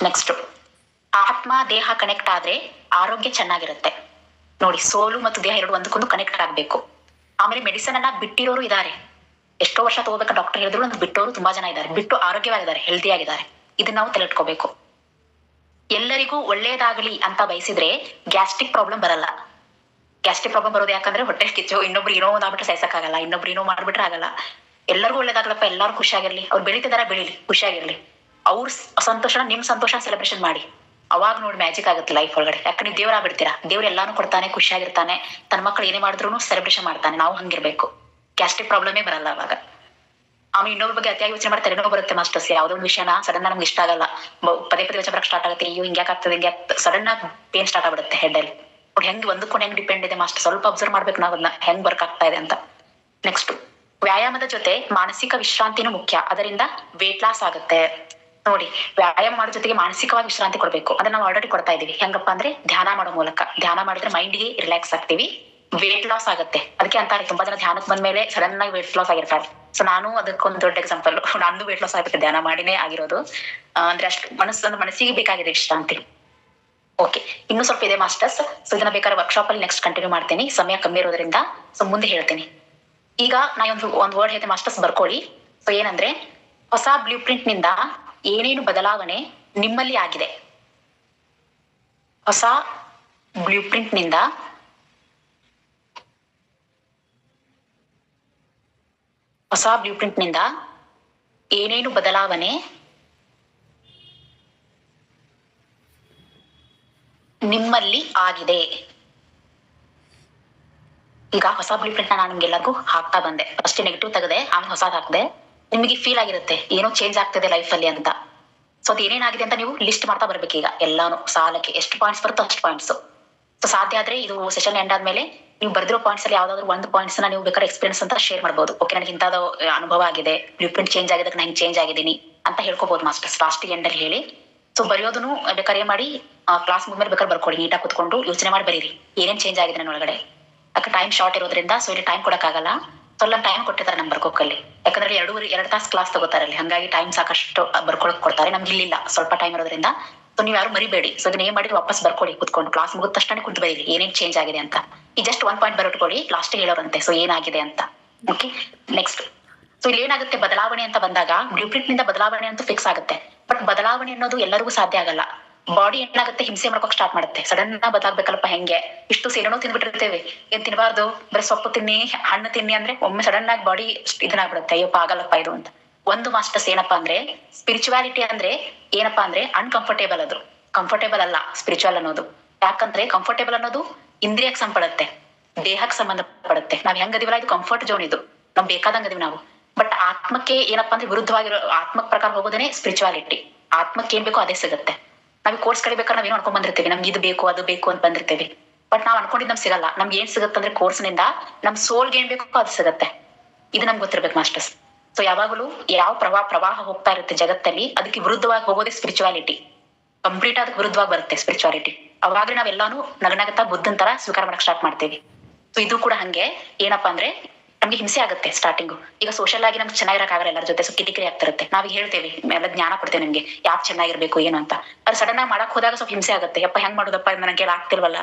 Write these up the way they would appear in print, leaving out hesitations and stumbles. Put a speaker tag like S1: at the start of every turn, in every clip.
S1: Next, ಆತ್ಮ ದೇಹ connect ಆದ್ರೆ ಆರೋಗ್ಯ ಚೆನ್ನಾಗಿರುತ್ತೆ. ನೋಡಿ, ಸೋಲು ಮತ್ತು ದೇಹ ಎರಡು ಒಂದಕ್ಕೊಂದು ಕನೆಕ್ಟ್ ಆಗ್ಬೇಕು. ಆಮೇಲೆ ಮೆಡಿಸನ್ ಅನ್ನ ಬಿಟ್ಟಿರೋರು ಇದ್ದಾರೆ. ಎಷ್ಟೋ ವರ್ಷ ತಗೋಬೇಕು ಡಾಕ್ಟರ್ ಹೇಳಿದ್ರು ಒಂದು ಬಿಟ್ಟೋರು ತುಂಬಾ ಜನ ಇದ್ದಾರೆ. ಬಿಟ್ಟು ಆರೋಗ್ಯವಾಗಿದ್ದಾರೆ, ಹೆಲ್ದಿ ಆಗಿದ್ದಾರೆ. ಇದನ್ನ ನಾವು ತಲೆಟ್ಕೋಬೇಕು. ಎಲ್ಲರಿಗೂ ಒಳ್ಳೇದಾಗಲಿ ಅಂತ ಬಯಸಿದ್ರೆ ಗ್ಯಾಸ್ಟ್ರಿಕ್ ಪ್ರಾಬ್ಲಮ್ ಬರಲ್ಲ. ಗ್ಯಾಸ್ಟ್ರಿಕ್ ಪ್ರಾಬ್ಲಮ್ ಬರೋದು ಯಾಕಂದ್ರೆ ಹೊಟ್ಟೆ ಕಿಚ್ಚು, ಇನ್ನೊಬ್ರು ಏನೋ ಒಂದಾಗ್ಬಿಟ್ರೆ ಸಹಿಸಕ್ಕಾಗಲ್ಲ, ಇನ್ನೊಬ್ರು ಏನೋ ಮಾಡ್ಬಿಟ್ರೆ ಆಗಲ್ಲ. ಎಲ್ಲರಿಗೂ ಒಳ್ಳೇದಾಗ್ಲಪ್ಪ, ಎಲ್ಲಾರು ಖುಷಿಯಾಗಿರ್ಲಿ, ಅವ್ರು ಬೆಳಿತಿದಾರ ಬೆಳಿಲಿ, ಖುಷಿಯಾಗಿರ್ಲಿ. ಅವ್ರ ಸಂತೋಷ ನಿಮ್ ಸಂತೋಷ ಸೆಲೆಬ್ರೇಷನ್ ಮಾಡಿ. ಅವಾಗ ನೋಡಿ ಮ್ಯಾಜಿಕ್ ಆಗುತ್ತೆ ಲೈಫ್ ಒಳಗಡೆ. ಯಾಕಂದ್ರೆ ನೀವು ದೇವರ ಬಿಡ್ತೀರಾ, ದೇವ್ರು ಎಲ್ಲಾನು ಕೊಡ್ತಾನೆ, ಖುಷಿಯಾಗಿರ್ತಾನೆ. ತನ್ನ ಮಕ್ಕಳು ಏನೇ ಮಾಡಿದ್ರು ಸೆಲೆಬ್ರೇಷನ್ ಮಾಡ್ತಾನೆ. ನಾವು ಹಂಗಿರ್ಬೇಕು. ಗ್ಯಾಸ್ಟ್ರಿಕ್ ಪ್ರಾಬ್ಲಮೇ ಬರಲ್ಲ ಅವಾಗ. ಆಮೇಲೆ ಇನ್ನೊಬ್ಬರ ಬಗ್ಗೆ ಅತಿಯಾಗಿ ಯೋಚನೆ ಮಾಡ್ತಾರೆ, ಏನೋ ಬರುತ್ತೆ ಮಾಸ್ಟರ್ಸ್. ಯಾವ್ದೋ ಒಂದು ವಿಷಯನ ಸಡನ್ ನಮ್ಗೆ ಇಷ್ಟ ಆಗಲ್ಲ, ಪದೇ ಪದೇ ಯೋಚನೆ ಬರಕ್ ಸ್ಟಾರ್ಟ್ ಆಗುತ್ತೆ. ಅಯ್ಯೋ ಹಿಂಗ್ಯಾಕ್ ಆಗ್ತದೆ, ಹಿಂಗೆ ಸಡನ್ ಆಗಿ ಪೇನ್ ಸ್ಟಾರ್ಟ್ ಆಗ್ಬಿಡುತ್ತೆ ಹೆಡ್ ಅಲ್ಲಿ. ನೋಡಿ ಹೆಂಗ್ ಒಂದಕ್ಕೊಂದು ಹೆಂಗ್ ಡಿಪೆಂಡ್ ಇದೆ ಮಾಸ್ಟರ್. ಸ್ವಲ್ಪ ಅಬ್ಸರ್ವ್ ಮಾಡ್ಬೇಕು ನಾವು ಅದನ್ನ, ಹೆಂಗ್ ವರ್ಕ್ ಆಗ್ತಾ ಇದೆ ಅಂತ. ನೆಕ್ಸ್ಟ್, ವ್ಯಾಯಾಮದ ಜೊತೆ ಮಾನಸಿಕ ವಿಶ್ರಾಂತಿನೂ ಮುಖ್ಯ. ಅದರಿಂದ ವೇಟ್ ಲಾಸ್ ಆಗುತ್ತೆ. ನೋಡಿ, ವ್ಯಾಯಾಮ ಮಾಡೋ ಜೊತೆಗೆ ಮಾನಸಿಕವಾಗಿ ವಿಶ್ರಾಂತಿ ಕೊಡ್ಬೇಕು. ಅದನ್ನ ನಾವು ಆಲ್ರೆಡಿ ಕೊಡ್ತಾ ಇದೀವಿ. ಹೆಂಗಪ್ಪ ಅಂದ್ರೆ ಧ್ಯಾನ ಮಾಡೋ ಮೂಲಕ. ಧ್ಯಾನ ಮಾಡಿದ್ರೆ ಮೈಂಡ್ಗೆ ರಿಲ್ಯಾಕ್ಸ್ ಆಗ್ತೀವಿ, ವೇಟ್ ಲಾಸ್ ಆಗುತ್ತೆ. ಅದಕ್ಕೆ ಅಂತಾರೆ ತುಂಬಾ ಜನ ಧ್ಯಾನಕ್ಕೆ ಬಂದ್ಮೇಲೆ ಸಡನ್ ಆಗಿ ವೇಟ್ ಲಾಸ್ ಆಗಿರ್ತಾರೆ. ಸೊ ನಾನು ಅದಕ್ಕೊಂದು ದೊಡ್ಡ ಎಕ್ಸಾಂಪಲ್. ನಂದು ವೇಟ್ ಲಾಸ್ ಆಗುತ್ತೆ, ಧ್ಯಾನ ಮಾಡಿನೇ ಆಗಿರೋದು. ಅಂದ್ರೆ ಅಷ್ಟು ಮನಸ್ಸಿಗೆ ಬೇಕಾಗಿದೆ ವಿಶ್ರಾಂತಿ. ಓಕೆ, ಇನ್ನೂ ಸ್ವಲ್ಪ ಇದೆ ಮಾಸ್ಟರ್ಸ್. ಸೊ ಇದನ್ನ ಬೇಕಾದ್ರೆ ವರ್ಕ್ಶಾಪ್ ಅಲ್ಲಿ ನೆಕ್ಸ್ಟ್ ಕಂಟಿನ್ಯೂ ಮಾಡ್ತೀನಿ, ಸಮಯ ಕಮ್ಮಿ ಇರೋದ್ರಿಂದ. ಸೊ ಮುಂದೆ ಹೇಳ್ತೀನಿ. ಈಗ ನಾ ಒಂದು ವರ್ಡ್ ಹೇಳ್ತೀನಿ ಮಾಸ್ಟರ್ಸ್, ಬರ್ಕೊಳ್ಳಿ. ಸೊ ಏನಂದ್ರೆ, ಹೊಸ ಬ್ಲೂ ಪ್ರಿಂಟ್ ನಿಂದ ಏನೇನು ಬದಲಾವಣೆ ನಿಮ್ಮಲ್ಲಿ ಆಗಿದೆ. ಹೊಸ ಬ್ಲೂ ಪ್ರಿಂಟ್ ನಿಂದ ಏನೇನು ಬದಲಾವಣೆ ನಿಮ್ಮಲ್ಲಿ ಆಗಿದೆ. ಈಗ ಹೊಸ ಬ್ಲೂ ಪ್ರಿಂಟ್ ನಾನು ನಿಮ್ಗೆಲ್ಲರಿಗೂ ಹಾಕ್ತಾ ಬಂದೆ. ಫಸ್ಟ್ ನೆಗೆಟಿವ್ ತೆಗೆದೆ, ಆಮೇಲೆ ಹೊಸದ್ ಹಾಕಿದೆ. ನಿಮಗೆ ಫೀಲ್ ಆಗಿರುತ್ತೆ ಏನೋ ಚೇಂಜ್ ಆಗ್ತಿದೆ ಲೈಫ್ ಅಲ್ಲಿ ಅಂತ. ಸೊ ಅದು ಏನೇನಾಗಿದೆ ಅಂತ ನೀವು ಲಿಸ್ಟ್ ಮಾಡ್ತಾ ಬರ್ಬೇಕು. ಈಗ ಎಲ್ಲಾನು ಸಾಲಕ್ಕೆ ಎಷ್ಟು ಪಾಯಿಂಟ್ಸ್ ಬರುತ್ತೋ ಅಷ್ಟು ಪಾಯಿಂಟ್ಸ್. ಸೊ ಸಾಧ್ಯ ಆದ್ರೆ ಇದು ಸೆಷನ್ ಎಂಡ್ ಆದ್ಮೇಲೆ ನೀವು ಬರ್ದಿರೋ ಪಾಯಿಂಟ್ಸ್ ಅಲ್ಲಿ ಯಾವ್ದಾದ್ರು ಒಂದು ಪಾಯಿಂಟ್ಸ್ ನ ನೀವು ಬೇಕಾದ್ರೆ ಎಕ್ಸ್ಪೀರಿಯನ್ಸ್ ಅಂತ ಶೇರ್ ಮಾಡಬಹುದು. ಓಕೆ, ನನಗೆ ಇಂಥದ್ದು ಅನುಭವ ಆಗಿದೆ, ಬ್ಲೂ ಪ್ರಿಂಟ್ ಚೇಂಜ್ ಆಗಿದ್ದಕ್ಕೆ ನಾನು ಚೇಂಜ್ ಆಗಿದ್ದೀನಿ ಅಂತ ಹೇಳ್ಕೋಬಹುದು ಮಾಸ್ಟರ್ಸ್. ಲಾಸ್ಟ್ ಎಂಡ್ ಅಲ್ಲಿ ಹೇಳಿ. ಸೊ ಬರೆಯೋದನ್ನು ಬೇಕಾದ್ರೆ ಮಾಡಿ, ಕ್ಲಾಸ್ ಮುಗಿದ್ಮೇಲೆ ಬೇಕಾದ್ರೆ ಬರ್ಕೊಳ್ಳಿ. ನೀಟಾಗಿ ಕುತ್ಕೊಂಡು ಯೋಚನೆ ಮಾಡಿ ಬರೀರಿ ಏನೇನ್ ಚೇಂಜ್ ಆಗಿದೆ ನನ್ನ ಒಳಗಡೆ. ಯಾಕೆ ಟೈಮ್ ಶಾರ್ಟ್ ಇರೋದ್ರಿಂದ ಸೊ ಇಲ್ಲಿ ಟೈಮ್ ಕೊಡಕ್ಕಾಗಲ್ಲ. ಸ್ವಲ್ಪ ಟೈಮ್ ಕೊಟ್ಟಿರ್ತಾರೆ ನಮ್ ಬರ್ಕೋಕಲ್ಲಿ. ಯಾಕಂದ್ರೆ ಎರಡು ತಾಸು ಕ್ಲಾಸ್ ತಗೋತಾರೆ ಅಲ್ಲಿ, ಹಂಗಾಗಿ ಟೈಮ್ ಸಾಕಷ್ಟು ಬರ್ಕೊಳಕ್ ಕೊಡ್ತಾರೆ. ನಮ್ಗೆ ಇಲ್ಲಿಲ್ಲ, ಸ್ವಲ್ಪ ಟೈಮ್ ಇರೋದ್ರಿಂದ. ಸೊ ನೀವು ಯಾರು ಮರಿಬೇಡಿ. ಸೊ ಅದನ್ನ ಏನ್ ಮಾಡಿ ವಾಪಸ್ ಬರ್ಕೊಳ್ಳಿ ಕುತ್ಕೊಂಡು. ಕ್ಲಾಸ್ ಮುಗಿದ ತಕ್ಷಣ ಕುಂತು ಬರೀರಿ ಏನೇನ್ ಚೇಂಜ್ ಆಗಿದೆ ಅಂತ. ಈ ಜಸ್ಟ್ ಒನ್ ಪಾಯಿಂಟ್ ಬರೋಟ್ಕೊಳ್ಳಿ, ಲಾಸ್ಟ್ ಹೇಳೋರಂತೆ ಸೊ ಏನಾಗಿದೆ ಅಂತ. Okay, next. ಸೊ ಇಲ್ಲಿ ಏನಾಗುತ್ತೆ, ಬದಲಾವಣೆ ಅಂತ ಬಂದಾಗ ಬ್ಲೂ ಪ್ರಿಂಟ್ ನಿಂದ ಬದಲಾವಣೆ ಅಂತೂ ಫಿಕ್ಸ್ ಆಗುತ್ತೆ. ಬಟ್ ಬದಲಾವಣೆ ಅನ್ನೋದು ಎಲ್ಲರಿಗೂ ಸಾಧ್ಯ ಆಗಲ್ಲ. ಬಾಡಿ ಏನಾಗುತ್ತೆ, ಹಿಂಸೆ ಮಾಡ್ಕೋಕ್ ಸ್ಟಾರ್ಟ್ ಮಾಡುತ್ತೆ. ಸಡನ್ ಬದಲಾಗ್ಬೇಕಲ್ಪ, ಹೆಂಗೆ ಇಷ್ಟು ಸೇನೋ ತಿನ್ಬಿಟ್ಟಿರ್ತೇವೆ, ಏನ್ ತಿನ್ಬಾರ್ದು, ಬರೀ ಸೊಪ್ಪು ತಿನ್ನಿ, ಹಣ್ಣು ತಿನ್ನಿ ಅಂದ್ರೆ ಒಮ್ಮೆ ಸಡನ್ ಆಗಿ ಬಾಡಿ ಇದನ್ನಾಗ್ಬಿಡುತ್ತೆ. ಅಯ್ಯಪ್ಪ ಆಗಲ್ಲಪ್ಪ ಇದು ಅಂತ. ಒಂದು ಮಾಸ್ಟರ್ಸ್ ಏನಪ್ಪಾ ಅಂದ್ರೆ, ಸ್ಪಿರಿಚುವಾಲಿಟಿ ಅಂದ್ರೆ ಏನಪ್ಪಾ ಅಂದ್ರೆ ಅನ್ಕಂಫರ್ಟೇಬಲ್. ಅದು ಕಂಫರ್ಟೇಬಲ್ ಅಲ್ಲ ಸ್ಪಿರಿಚುವಲ್ ಅನ್ನೋದು. ಯಾಕಂದ್ರೆ ಕಂಫರ್ಟೇಬಲ್ ಅನ್ನೋದು ಇಂದ್ರಿಯಕ್ಕೆ ಸಂಬಂಧಪಡುತ್ತೆ, ದೇಹಕ್ಕೆ ಸಂಬಂಧಪಡುತ್ತೆ. ನಾವ್ ಹೆಂಗದಿವಲ್ಲ, ಇದು ಕಂಫರ್ಟ್ ಜೋನ್. ಇದು ನಮ್ ಬೇಕಾದಂಗ ಅದೀವಿ ನಾವು. ಬಟ್ ಆತ್ಮಕ್ಕೆ ಏನಪ್ಪಾ ಅಂದ್ರೆ ವಿರುದ್ಧವಾಗಿರೋ ಆತ್ಮಕ್ ಪ್ರಕಾರ ಹೋಗೋದೇನೆ ಸ್ಪಿರಿಚುವಾಲಿಟಿ. ಆತ್ಮಕ್ಕೆ ಏನ್ ಬೇಕೋ ಅದೇ ಸಿಗುತ್ತೆ. ನಾವ್ ಕೋರ್ಸ್ ಕಲಿಬೇಕಾದ್ರೆ ನಾವ್ ಏನೋ ಅನ್ಕೊಂಡ್ ಬಂದಿರ್ತೀವಿ, ನಮ್ಗೆ ಇದು ಬೇಕು ಅದು ಬೇಕು ಅಂತ ಬಂದಿರ್ತೀವಿ. ಬಟ್ ನಾವ್ ಅನ್ಕೊಂಡಿದ್ ನಮ್ಗೆ ಸಿಗಲ್ಲ. ನಮ್ಗೆ ಏನ್ ಸಿಗುತ್ತೆ ಅಂದ್ರೆ ಕೋರ್ಸ್ ನಿಂದ ನಮ್ ಸೋಲ್ಗೆ ಏನ್ ಬೇಕೋ ಅದು ಸಿಗುತ್ತೆ. ಇದು ನಮ್ಗೆ ಗೊತ್ತಿರ್ಬೇಕು ಮಾಸ್ಟರ್ಸ್. ಸೊ ಯಾವಾಗಲೂ ಯಾವ ಪ್ರವಾಹ ಹೋಗ್ತಾ ಇರುತ್ತೆ ಜಗತ್ತಲ್ಲಿ, ಅದಕ್ಕೆ ವಿರುದ್ಧವಾಗಿ ಹೋಗೋದೇ ಸ್ಪಿರಿಚುವಾಲಿಟಿ. ಕಂಪ್ಲೀಟ್ ಅದಕ್ಕೆ ವಿರುದ್ಧವಾಗಿ ಬರುತ್ತೆ ಸ್ಪಿರಿಚುವಾಲಿಟಿ. ಅವಾಗ ನಾವೆಲ್ಲಾನು ನಗನಗತಾ ಬುದ್ಧನ್ ತರ ಸ್ವೀಕಾರ ಮಾಡಕ್ ಸ್ಟಾರ್ಟ್ ಮಾಡ್ತೀವಿ. ಸೊ ಇದು ಕೂಡ ಹಂಗೆ. ಏನಪ್ಪಾ ಅಂದ್ರೆ ನಮ್ಗೆ ಹಿಂಸೆ ಆಗುತ್ತೆ ಸ್ಟಾರ್ಟಿಂಗು. ಈಗ ಸೋಷಲ್ ಆಗಿ ನಮ್ಗೆ ಚೆನ್ನಾಗಿರಕ್ಕಾಗಲ್ಲ, ಎಲ್ಲರ ಜೊತೆ ಸೊ ಕಿರಿಕಿರಿ ಆಗ್ತಿರುತ್ತೆ. ನಾವೀಗ ಹೇಳ್ತೇವೆ, ಎಲ್ಲ ಜ್ಞಾನ ಕೊಡ್ತೇವೆ ನಿಮ್ಗೆ ಯಾಕೆ ಚೆನ್ನಾಗಿರ್ಬೇಕು ಏನು ಅಂತ. ಅದು ಸಡನ್ ಆಗಿ ಮಾಡಕ್ ಹೋದಾಗ ಸ್ವಲ್ಪ ಹಿಂಸೆ ಆಗುತ್ತೆ. ಯಪ್ಪ ಹೆಂಗ್ ಮಾಡೋದಪ್ಪ, ನನಗೆ ಆಗ್ತಿಲ್ವಲ್ಲ.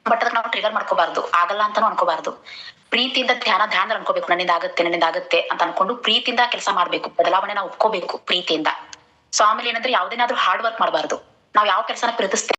S1: ಬಟ್ ಅದಕ್ಕೆ ನಾವು ಟ್ರಿಗರ್ ಮಾಡ್ಕೋಬಾರ್ದು, ಆಗಲ್ಲ ಅಂತಾನು ಅನ್ಕೋಬಾರ್ದು. ಪ್ರೀತಿಯಿಂದ ಧ್ಯಾನ ಅನ್ಕೋಬೇಕು. ನನ್ನಿಂದ ಆಗುತ್ತೆ ಅಂತ ಅನ್ಕೊಂಡು ಪ್ರೀತಿಯಿಂದ ಕೆಲಸ ಮಾಡ್ಬೇಕು. ಬದಲಾವಣೆ ನಾವು ಒಪ್ಕೋಬೇಕು ಪ್ರೀತಿಯಿಂದ. ಸೊ ಆಮೇಲೆ ಏನಂದ್ರೆ ಯಾವ್ದೇನಾದ್ರೂ ಹಾರ್ಡ್ ವರ್ಕ್ ಮಾಡಬಾರ್ದು. ನಾವ್ ಯಾವ ಕೆಲಸನ ಪ್ರೀತಿಸ್ತೇವೆ